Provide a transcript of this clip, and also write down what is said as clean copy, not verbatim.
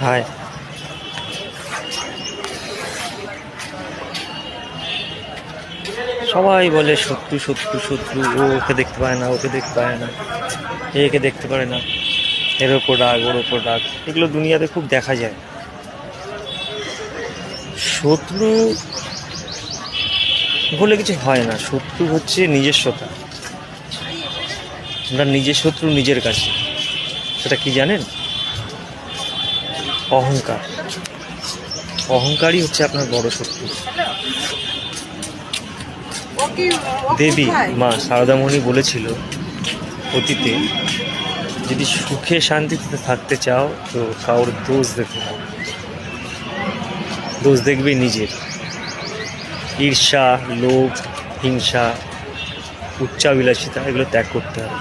হায়, সবাই বলে শত্রু শত্রু শত্রু, ও ওকে দেখতে পায় না, ওকে দেখতে পায় না, একে দেখতে পারে না, এর ওপর রাগ, ওর ওপর রাগ, এগুলো দুনিয়াতে খুব দেখা যায়। শত্রু বলে কিছু হয় না, শত্রু হচ্ছে নিজস্বতা। আমরা নিজের শত্রু নিজের কাছে। সেটা কি জানেন? অহংকার। অহংকারই হচ্ছে আপনার বড় শত্রু। দেবী মা সারদামণি বলেছিল অতীতে, যদি সুখে শান্তিতে থাকতে চাও তো কারোর দোষ দেখো না, দোষ দেখবে নিজের। ঈর্ষা, লোভ, হিংসা, উচ্চাবিলাসিতা, এগুলো ত্যাগ করতে হবে।